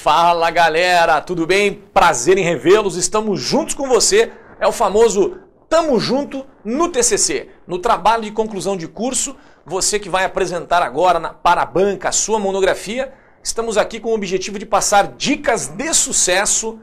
Fala galera, tudo bem? Prazer em revê-los, estamos juntos com você, é o famoso Tamo Junto no TCC, no trabalho de conclusão de curso, você que vai apresentar agora para a banca a sua monografia, estamos aqui com o objetivo de passar dicas de sucesso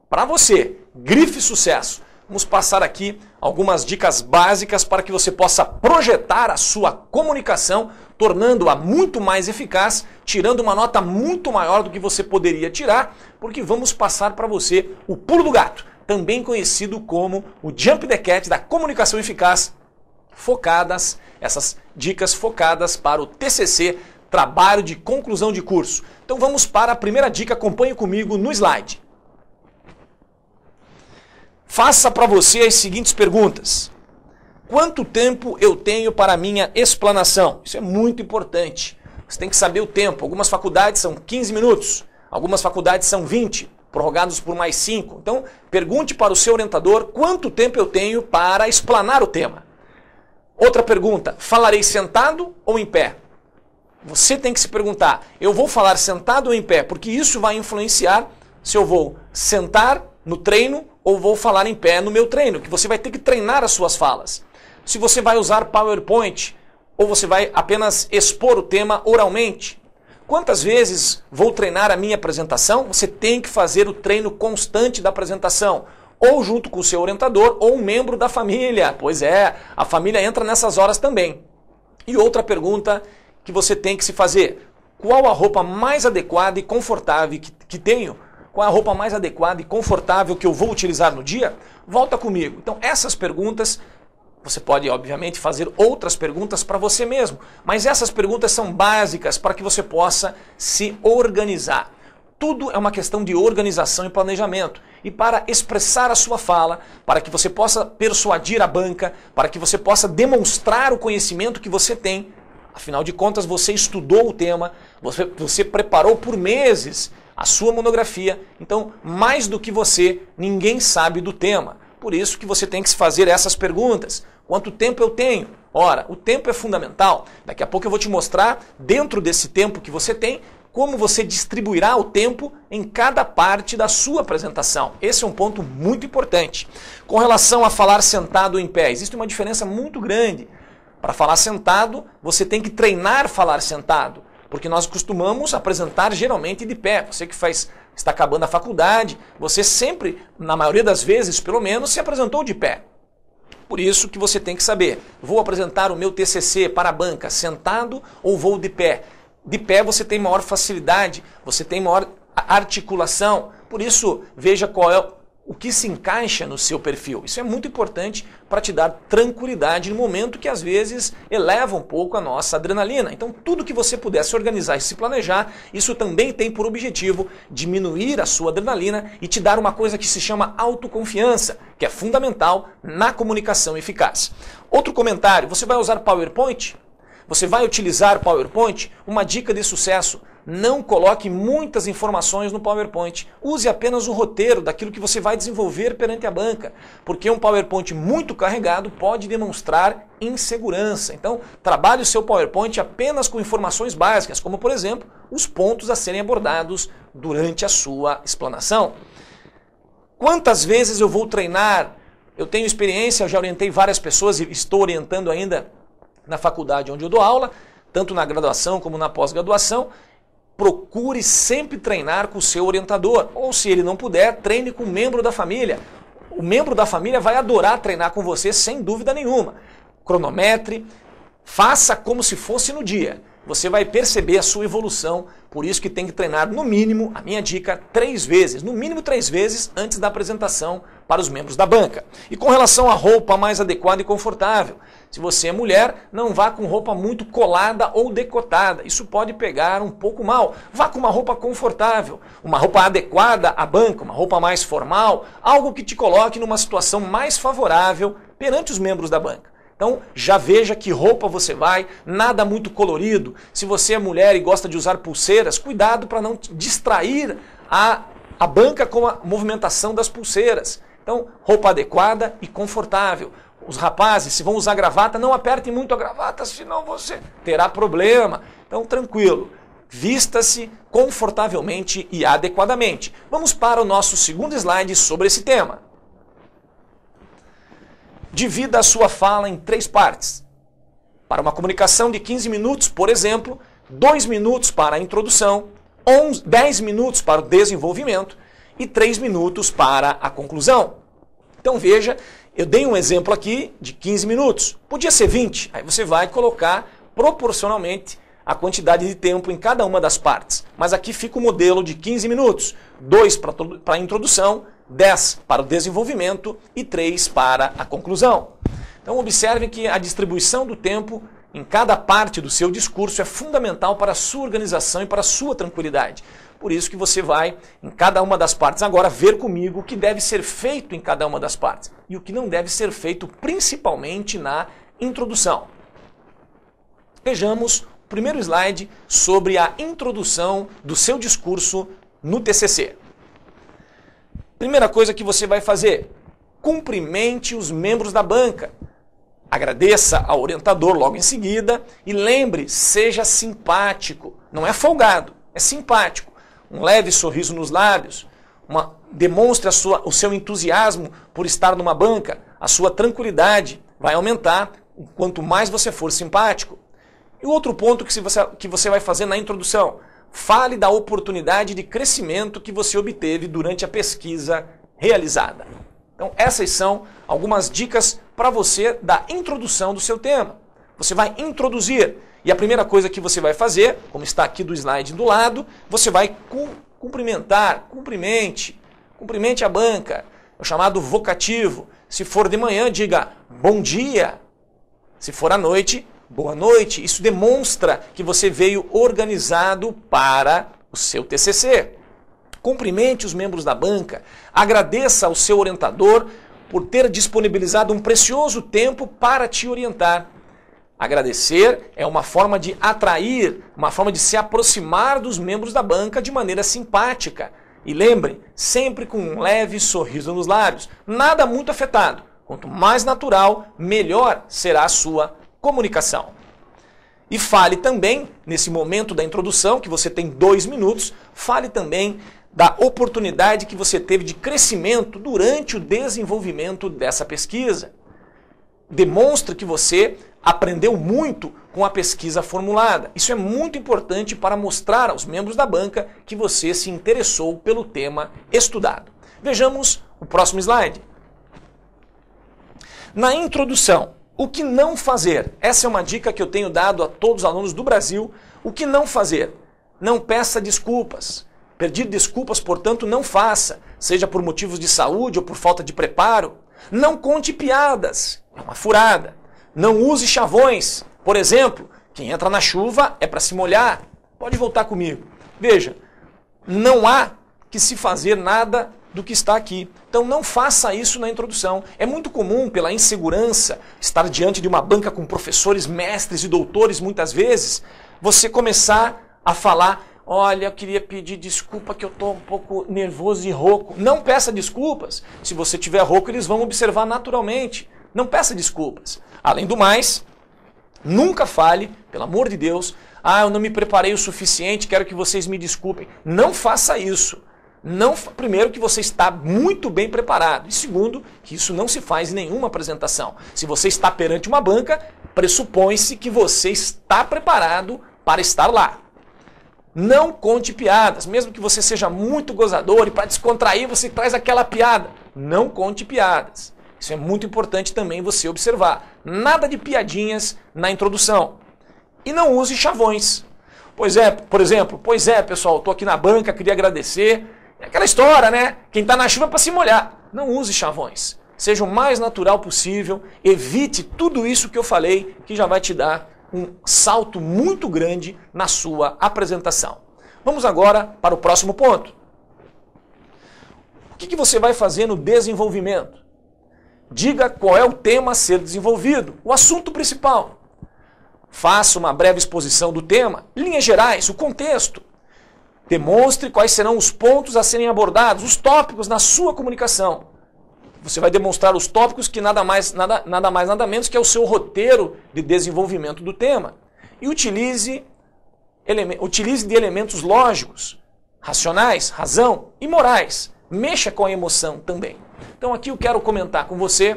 para você, grife sucesso. Vamos passar aqui algumas dicas básicas para que você possa projetar a sua comunicação, tornando-a muito mais eficaz, tirando uma nota muito maior do que você poderia tirar, porque vamos passar para você o pulo do gato, também conhecido como o Jump the Cat da comunicação eficaz, essas dicas focadas para o TCC, trabalho de conclusão de curso. Então vamos para a primeira dica, acompanhe comigo no slide. Faça para você as seguintes perguntas. Quanto tempo eu tenho para a minha explanação? Isso é muito importante. Você tem que saber o tempo. Algumas faculdades são 15 minutos, algumas faculdades são 20, prorrogados por mais 5. Então, pergunte para o seu orientador quanto tempo eu tenho para explanar o tema. Outra pergunta, falarei sentado ou em pé? Você tem que se perguntar, eu vou falar sentado ou em pé? Porque isso vai influenciar se eu vou sentar no treino ou vou falar em pé no meu treino, que você vai ter que treinar as suas falas. Se você vai usar PowerPoint ou você vai apenas expor o tema oralmente. Quantas vezes vou treinar a minha apresentação? Você tem que fazer o treino constante da apresentação, ou junto com o seu orientador ou um membro da família. Pois é, a família entra nessas horas também. E outra pergunta que você tem que se fazer, qual a roupa mais adequada e confortável que tenho? Qual é a roupa mais adequada e confortável que eu vou utilizar no dia? Volta comigo. Então essas perguntas, você pode obviamente fazer outras perguntas para você mesmo, mas essas perguntas são básicas para que você possa se organizar. Tudo é uma questão de organização e planejamento. E para expressar a sua fala, para que você possa persuadir a banca, para que você possa demonstrar o conhecimento que você tem, afinal de contas você estudou o tema, você preparou por meses a sua monografia, então mais do que você, ninguém sabe do tema. Por isso que você tem que se fazer essas perguntas. Quanto tempo eu tenho? Ora, o tempo é fundamental. Daqui a pouco eu vou te mostrar, dentro desse tempo que você tem, como você distribuirá o tempo em cada parte da sua apresentação. Esse é um ponto muito importante. Com relação a falar sentado ou em pé, existe uma diferença muito grande. Para falar sentado, você tem que treinar falar sentado, porque nós costumamos apresentar geralmente de pé. Você que está acabando a faculdade, você sempre, na maioria das vezes, pelo menos, se apresentou de pé. Por isso que você tem que saber, vou apresentar o meu TCC para a banca sentado ou vou de pé? De pé você tem maior facilidade, você tem maior articulação, por isso veja qual é o que se encaixa no seu perfil. Isso é muito importante para te dar tranquilidade no momento que às vezes eleva um pouco a nossa adrenalina. Então tudo que você puder se organizar e se planejar, isso também tem por objetivo diminuir a sua adrenalina e te dar uma coisa que se chama autoconfiança, que é fundamental na comunicação eficaz. Outro comentário, você vai usar PowerPoint? Você vai utilizar PowerPoint? Uma dica de sucesso, não coloque muitas informações no PowerPoint. Use apenas o roteiro daquilo que você vai desenvolver perante a banca, porque um PowerPoint muito carregado pode demonstrar insegurança. Então, trabalhe o seu PowerPoint apenas com informações básicas, como por exemplo, os pontos a serem abordados durante a sua explanação. Quantas vezes eu vou treinar? Eu tenho experiência, eu já orientei várias pessoas e estou orientando ainda na faculdade onde eu dou aula, tanto na graduação como na pós-graduação. Procure sempre treinar com o seu orientador, ou se ele não puder, treine com um membro da família. O membro da família vai adorar treinar com você sem dúvida nenhuma. Cronometre, faça como se fosse no dia. Você vai perceber a sua evolução, por isso que tem que treinar no mínimo, a minha dica, 3 vezes, no mínimo 3 vezes antes da apresentação para os membros da banca. E com relação à roupa mais adequada e confortável, se você é mulher, não vá com roupa muito colada ou decotada, isso pode pegar um pouco mal. Vá com uma roupa confortável, uma roupa adequada à banca, uma roupa mais formal, algo que te coloque numa situação mais favorável perante os membros da banca. Então já veja que roupa você vai, nada muito colorido. Se você é mulher e gosta de usar pulseiras, cuidado para não distrair a banca com a movimentação das pulseiras. Então, roupa adequada e confortável. Os rapazes, se vão usar gravata, não apertem muito a gravata, senão você terá problema. Então, tranquilo. Vista-se confortavelmente e adequadamente. Vamos para o nosso segundo slide sobre esse tema. Divida a sua fala em 3 partes. Para uma comunicação de 15 minutos, por exemplo, 2 minutos para a introdução, 10 minutos para o desenvolvimento e 3 minutos para a conclusão. Então veja, eu dei um exemplo aqui de 15 minutos. Podia ser 20, aí você vai colocar proporcionalmente a quantidade de tempo em cada uma das partes. Mas aqui fica o modelo de 15 minutos. 2 para a introdução, 10 para o desenvolvimento e 3 para a conclusão. Então observe que a distribuição do tempo em cada parte do seu discurso é fundamental para a sua organização e para a sua tranquilidade. Por isso que você vai, em cada uma das partes, agora ver comigo o que deve ser feito em cada uma das partes e o que não deve ser feito principalmente na introdução. Vejamos o primeiro slide sobre a introdução do seu discurso no TCC. Primeira coisa que você vai fazer, cumprimente os membros da banca. Agradeça ao orientador logo em seguida e lembre, seja simpático. Não é folgado, é simpático. Um leve sorriso nos lábios, demonstre o seu entusiasmo por estar numa banca. A sua tranquilidade vai aumentar quanto mais você for simpático. E o outro ponto que você vai fazer na introdução, fale da oportunidade de crescimento que você obteve durante a pesquisa realizada. Então essas são algumas dicas para você da introdução do seu tema. Você vai introduzir e a primeira coisa que você vai fazer, como está aqui do slide do lado, você vai cumprimente a banca, é o chamado vocativo. Se for de manhã, diga bom dia. Se for à noite, boa noite. Isso demonstra que você veio organizado para o seu TCC. Cumprimente os membros da banca, agradeça ao seu orientador por ter disponibilizado um precioso tempo para te orientar. Agradecer é uma forma de atrair, uma forma de se aproximar dos membros da banca de maneira simpática. E lembre, sempre com um leve sorriso nos lábios, nada muito afetado. Quanto mais natural, melhor será a sua comunicação. E fale também, nesse momento da introdução, que você tem 2 minutos, fale também da oportunidade que você teve de crescimento durante o desenvolvimento dessa pesquisa. Demonstre que você aprendeu muito com a pesquisa formulada. Isso é muito importante para mostrar aos membros da banca que você se interessou pelo tema estudado. Vejamos o próximo slide. Na introdução, o que não fazer? Essa é uma dica que eu tenho dado a todos os alunos do Brasil. O que não fazer? Não peça desculpas. Pedir desculpas, portanto, não faça, seja por motivos de saúde ou por falta de preparo. Não conte piadas, é uma furada. Não use chavões. Por exemplo, quem entra na chuva é para se molhar. Pode voltar comigo. Veja, não há que se fazer nada do que está aqui. Então não faça isso na introdução. É muito comum, pela insegurança, estar diante de uma banca com professores, mestres e doutores, muitas vezes, você começar a falar: olha, eu queria pedir desculpa que eu estou um pouco nervoso e rouco. Não peça desculpas. Se você tiver rouco, eles vão observar naturalmente. Não peça desculpas. Além do mais, nunca fale, pelo amor de Deus, eu não me preparei o suficiente, quero que vocês me desculpem. Não faça isso. Primeiro, que você está muito bem preparado. E segundo, que isso não se faz em nenhuma apresentação. Se você está perante uma banca, pressupõe-se que você está preparado para estar lá. Não conte piadas, mesmo que você seja muito gozador e para descontrair você traz aquela piada. Não conte piadas. Isso é muito importante também você observar. Nada de piadinhas na introdução. E não use chavões. Por exemplo, pessoal, estou aqui na banca, queria agradecer. É aquela história, né? Quem está na chuva é para se molhar. Não use chavões. Seja o mais natural possível. Evite tudo isso que eu falei, que já vai te dar um salto muito grande na sua apresentação. Vamos agora para o próximo ponto. O que você vai fazer no desenvolvimento? Diga qual é o tema a ser desenvolvido, o assunto principal. Faça uma breve exposição do tema, linhas gerais, o contexto. Demonstre quais serão os pontos a serem abordados, os tópicos na sua comunicação. Você vai demonstrar os tópicos que nada mais, nada menos que é o seu roteiro de desenvolvimento do tema. E utilize utilize de elementos lógicos, racionais, razão e morais. Mexa com a emoção também. Então aqui eu quero comentar com você.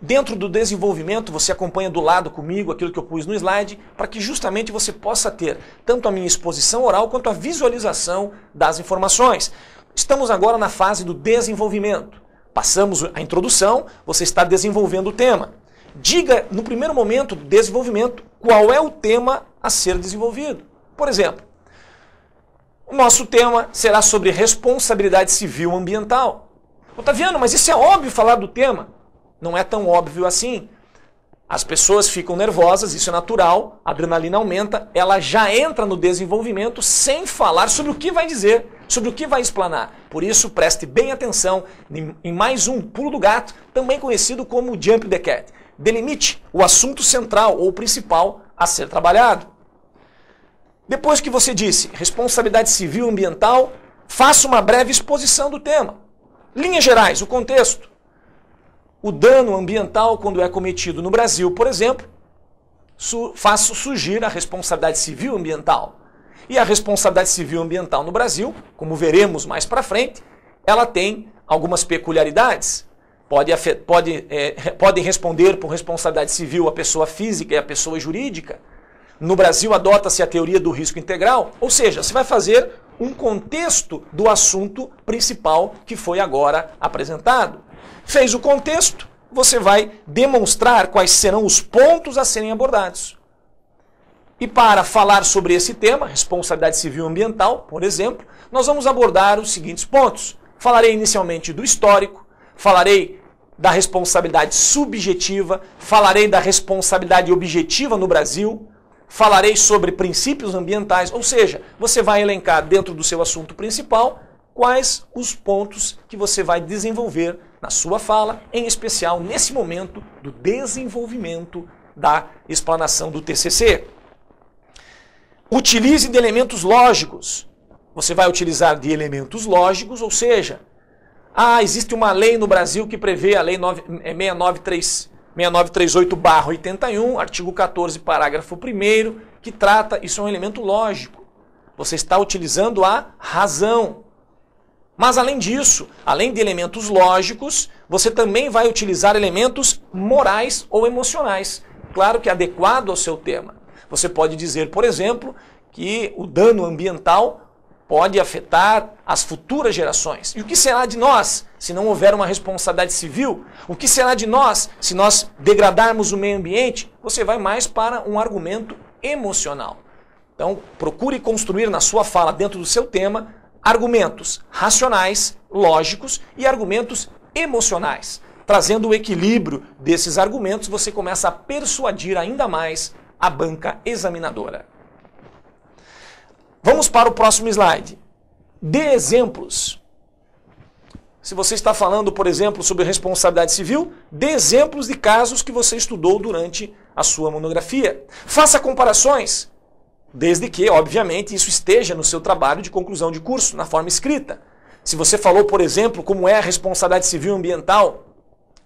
Dentro do desenvolvimento, você acompanha do lado comigo aquilo que eu pus no slide, para que justamente você possa ter tanto a minha exposição oral quanto a visualização das informações. Estamos agora na fase do desenvolvimento. Passamos a introdução, você está desenvolvendo o tema. Diga, no primeiro momento do desenvolvimento, qual é o tema a ser desenvolvido. Por exemplo, o nosso tema será sobre responsabilidade civil ambiental. Otaviano, mas isso é óbvio falar do tema. Não é tão óbvio assim. As pessoas ficam nervosas, isso é natural, a adrenalina aumenta, ela já entra no desenvolvimento sem falar sobre o que vai dizer, sobre o que vai explanar. Por isso, preste bem atenção em mais um pulo do gato, também conhecido como Jump the Cat. Delimite o assunto central ou principal a ser trabalhado. Depois que você disse responsabilidade civil ambiental, faça uma breve exposição do tema. Linhas gerais, o contexto. O dano ambiental, quando é cometido no Brasil, por exemplo, faz surgir a responsabilidade civil ambiental. E a responsabilidade civil ambiental no Brasil, como veremos mais para frente, ela tem algumas peculiaridades. Podem responder por responsabilidade civil a pessoa física e a pessoa jurídica. No Brasil, adota-se a teoria do risco integral, ou seja, você vai fazer um contexto do assunto principal que foi agora apresentado. Fez o contexto, você vai demonstrar quais serão os pontos a serem abordados. E para falar sobre esse tema, responsabilidade civil ambiental, por exemplo, nós vamos abordar os seguintes pontos. Falarei inicialmente do histórico, falarei da responsabilidade subjetiva, falarei da responsabilidade objetiva no Brasil, falarei sobre princípios ambientais, ou seja, você vai elencar dentro do seu assunto principal quais os pontos que você vai desenvolver na sua fala, em especial nesse momento do desenvolvimento da explanação do TCC. Utilize de elementos lógicos. Você vai utilizar de elementos lógicos, ou seja, existe uma lei no Brasil que prevê a lei 6938/81, artigo 14, parágrafo 1º, que trata, isso é um elemento lógico. Você está utilizando a razão. Mas além disso, além de elementos lógicos, você também vai utilizar elementos morais ou emocionais. Claro que adequado ao seu tema. Você pode dizer, por exemplo, que o dano ambiental pode afetar as futuras gerações. E o que será de nós se não houver uma responsabilidade civil? O que será de nós se nós degradarmos o meio ambiente? Você vai mais para um argumento emocional. Então, procure construir na sua fala, dentro do seu tema, argumentos racionais, lógicos e argumentos emocionais. Trazendo o equilíbrio desses argumentos, você começa a persuadir ainda mais a banca examinadora. Vamos para o próximo slide. Dê exemplos. Se você está falando, por exemplo, sobre responsabilidade civil, dê exemplos de casos que você estudou durante a sua monografia. Faça comparações. Desde que, obviamente, isso esteja no seu trabalho de conclusão de curso, na forma escrita. Se você falou, por exemplo, como é a responsabilidade civil ambiental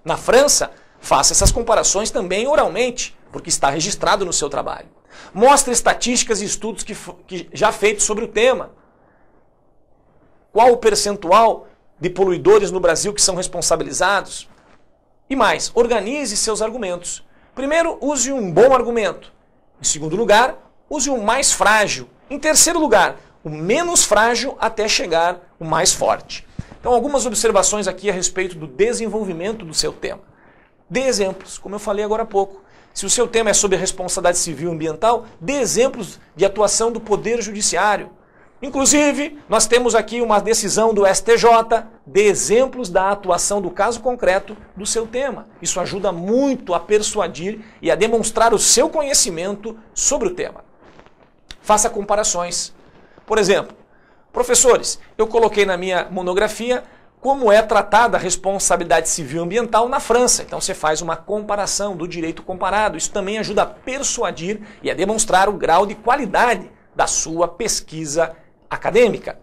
na França, faça essas comparações também oralmente, porque está registrado no seu trabalho. Mostre estatísticas e estudos que já feitos sobre o tema. Qual o percentual de poluidores no Brasil que são responsabilizados? E mais, organize seus argumentos. Primeiro, use um bom argumento. Em segundo lugar, use o mais frágil. Em terceiro lugar, o menos frágil até chegar o mais forte. Então, algumas observações aqui a respeito do desenvolvimento do seu tema. Dê exemplos, como eu falei agora há pouco. Se o seu tema é sobre a responsabilidade civil ambiental, dê exemplos de atuação do Poder Judiciário. Inclusive, nós temos aqui uma decisão do STJ, dê exemplos da atuação do caso concreto do seu tema. Isso ajuda muito a persuadir e a demonstrar o seu conhecimento sobre o tema. Faça comparações. Por exemplo, professores, eu coloquei na minha monografia como é tratada a responsabilidade civil ambiental na França. Então você faz uma comparação do direito comparado. Isso também ajuda a persuadir e a demonstrar o grau de qualidade da sua pesquisa acadêmica.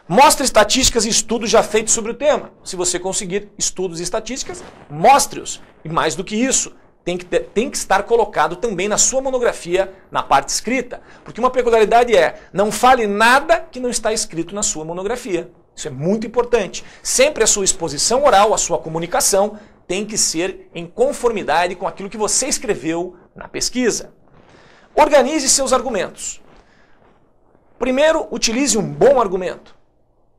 Mostre estatísticas e estudos já feitos sobre o tema. Se você conseguir estudos e estatísticas, mostre-os. E mais do que isso, tem que estar colocado também na sua monografia, na parte escrita. Porque uma peculiaridade é, não fale nada que não está escrito na sua monografia. Isso é muito importante. Sempre a sua exposição oral, a sua comunicação, tem que ser em conformidade com aquilo que você escreveu na pesquisa. Organize seus argumentos. Primeiro, utilize um bom argumento.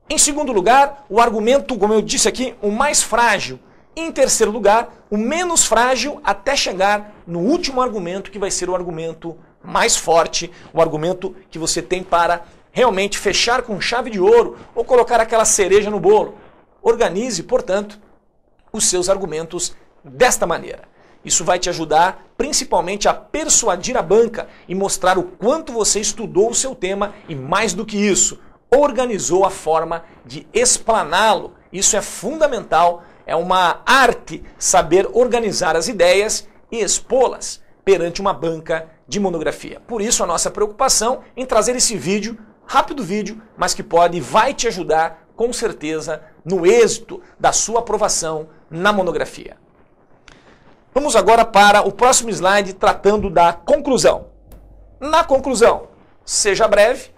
Em segundo lugar, o argumento, como eu disse aqui, o mais frágil. Em terceiro lugar, o menos frágil até chegar no último argumento, que vai ser o argumento mais forte, o argumento que você tem para realmente fechar com chave de ouro ou colocar aquela cereja no bolo. Organize, portanto, os seus argumentos desta maneira. Isso vai te ajudar principalmente a persuadir a banca e mostrar o quanto você estudou o seu tema e, mais do que isso, organizou a forma de explaná-lo. Isso é fundamental, é uma arte saber organizar as ideias e expô-las perante uma banca de monografia. Por isso a nossa preocupação em trazer esse vídeo, rápido vídeo, mas que pode e vai te ajudar com certeza no êxito da sua aprovação na monografia. Vamos agora para o próximo slide tratando da conclusão. Na conclusão, seja breve,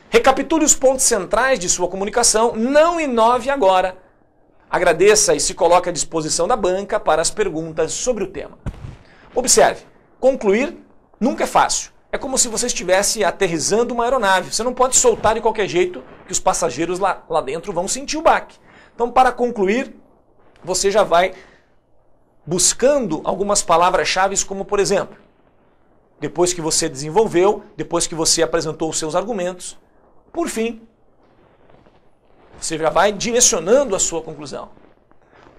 recapitule os pontos centrais de sua comunicação, não inove agora. Agradeça e se coloque à disposição da banca para as perguntas sobre o tema. Observe, concluir nunca é fácil. É como se você estivesse aterrissando uma aeronave. Você não pode soltar de qualquer jeito que os passageiros lá dentro vão sentir o baque. Então, para concluir, você já vai buscando algumas palavras-chave, como por exemplo, depois que você desenvolveu, depois que você apresentou os seus argumentos, por fim, você já vai direcionando a sua conclusão.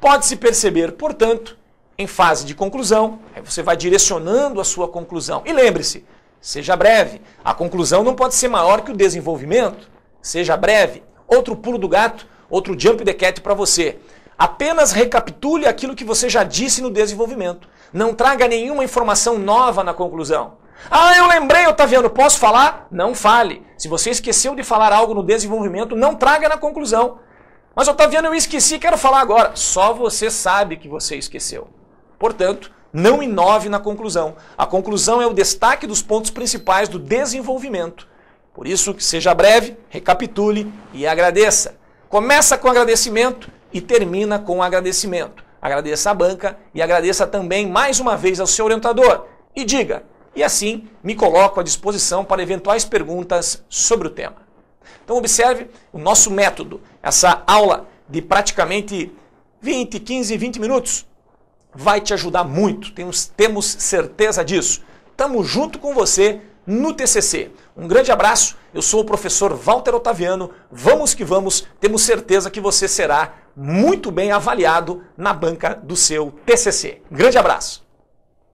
Pode-se perceber, portanto, em fase de conclusão, aí você vai direcionando a sua conclusão. E lembre-se, seja breve. A conclusão não pode ser maior que o desenvolvimento. Seja breve. Outro pulo do gato, outro jump the cat para você. Apenas recapitule aquilo que você já disse no desenvolvimento. Não traga nenhuma informação nova na conclusão. Ah, eu lembrei, Otaviano, posso falar? Não fale. Se você esqueceu de falar algo no desenvolvimento, não traga na conclusão. Mas, Otaviano, eu esqueci, quero falar agora. Só você sabe que você esqueceu. Portanto, não inove na conclusão. A conclusão é o destaque dos pontos principais do desenvolvimento. Por isso, que seja breve, recapitule e agradeça. Começa com agradecimento e termina com agradecimento. Agradeça à banca e agradeça também mais uma vez ao seu orientador. E diga, e assim me coloco à disposição para eventuais perguntas sobre o tema. Então observe o nosso método, essa aula de praticamente 15, 20 minutos, vai te ajudar muito, temos certeza disso. Estamos junto com você no TCC. Um grande abraço, eu sou o professor Walter Otaviano, vamos que vamos, temos certeza que você será muito bem avaliado na banca do seu TCC. Grande abraço!